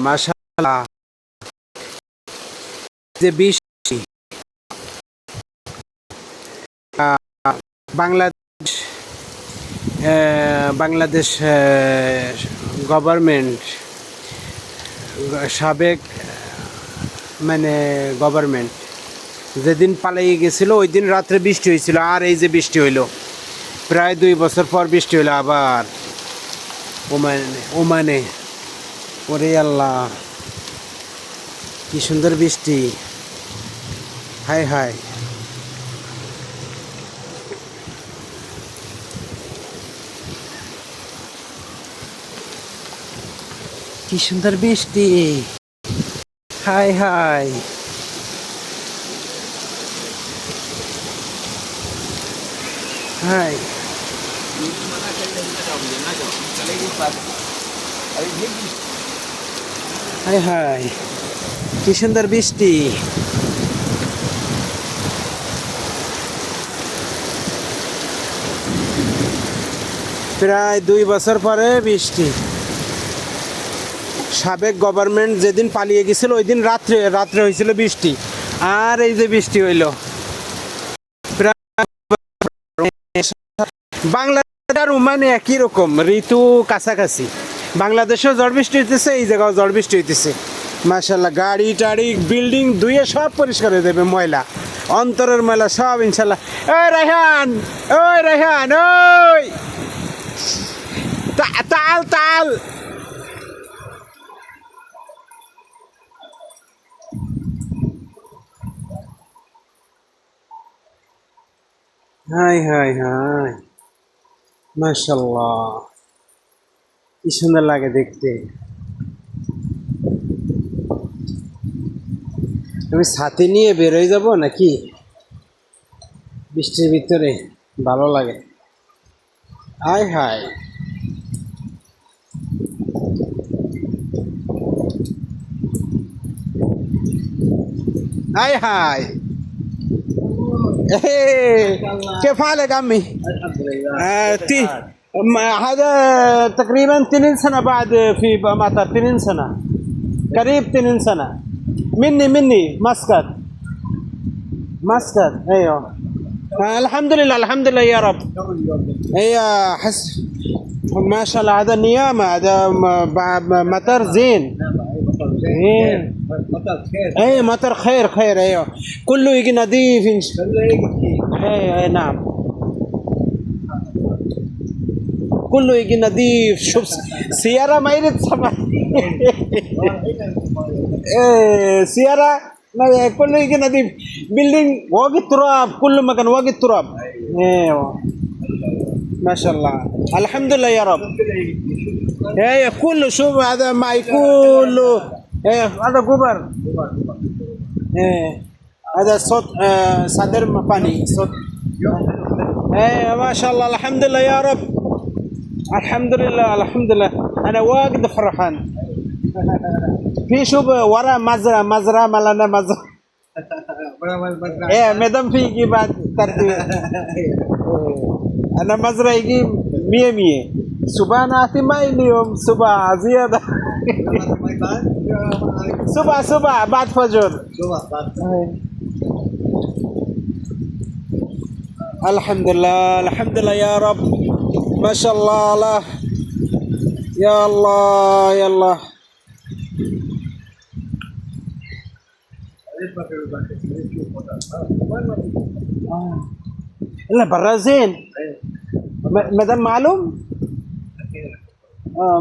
মাশাআল্লাহ যে বৃষ্টি বাংলাদেশ বাংলাদেশ গভর্নমেন্ট সাবেক মানে গভর্নমেন্ট যেদিন পালিয়ে গেছিল ওই দিন রাত্রে বৃষ্টি হয়েছিল, আর এই যে বৃষ্টি হইলো প্রায় 2 বছর পর বৃষ্টি হইলো আবার ওমানে। ওরে আল্লাহ কি সুন্দর বৃষ্টি, হায় হায়। কি সুন্দর বৃষ্টি, হায় হায়। হায় হায় হায় কি সুন্দর বৃষ্টি। প্রায় 2 বছর পরে বৃষ্টি। সাবেক গভর্নমেন্ট যেদিন পালিয়ে গেছিল ওই দিন রাত্রে রাত্রে হয়েছিল বৃষ্টি, আর এই যে বৃষ্টি হইল। বাংলাদেশ আর ওমানে একই রকম ঋতু কাছাকাছি। বাংলাদেশেও ঝড় বৃষ্টি হইতেছে, এই জায়গাও ঝড় বৃষ্টি হইতেছে। মাশাআল্লাহ গাড়ি টাড়ি বিল্ডিং ধুয়ে সব পরিষ্কার হয়ে দেবে, ময়লা অন্তরের ময়লা সব ইনশাল্লাহ। ওই রায়হান, ওই রায়হান, ওই তাল তাল। হাই হাই হাই মাশাআল্লাহ কি সুন্দর লাগে দেখতে। আমি ছাতি নিয়ে বেরোয় যাব নাকি বৃষ্টির ভিতরে? ভালো লাগে, হায় হায়। हाय हाय كيف حالك عمي؟ هذا تقريبا 2 سنة بعد في مطر، 2 سنة قريب 2 سنة. مني مسقط مسقط ايوه. الحمد لله الحمد لله يا رب. هي حس ما شاء الله هذا نيامة، هذا مطر زين. ايه ايه مطر خير خير ايوه كله يجي نظيف ايه نعم كله يجي نظيف. شوف سيارة ما يريد سما ايه سيارة كله يجي نظيف. بيلدينج واقي التراب، كل مكان واقي التراب. ايوه ما شاء الله الحمد لله يا رب. ايه كله شوف هذا معي كله. ايه هذا قبر. ايه هذا صوت صدر مباني صوت. ايه ما شاء الله الحمد لله يا رب. الحمد لله الحمد لله انا واجد فرحان. في شوف ورا مزرعة ملنا مزرعة. ايه مدام في يجي بعد ترتيب. انا مزرعة يجي 100 صبح ناتي ما اليوم صبح زيادة. صبح بعد فجر. الحمد لله الحمد لله يا رب ما شاء الله الله يا الله يا الله. لا برا زين مدام معلوم.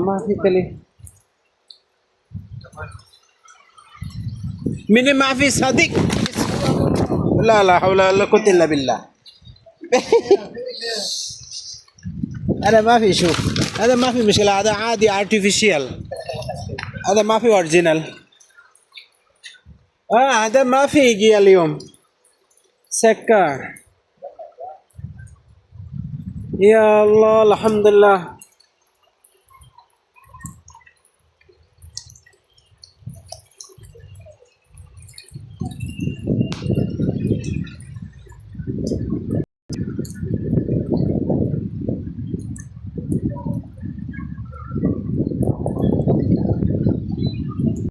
ما في كلي من ما في صديق. لا لا حول ولا قوة إلا بالله. هذا ما في شوف هذا ما في مشكلة، هذا عادي artificial، هذا ما في اوريجينال. هذا ما في يجي اليوم سكر. يا الله الحمد لله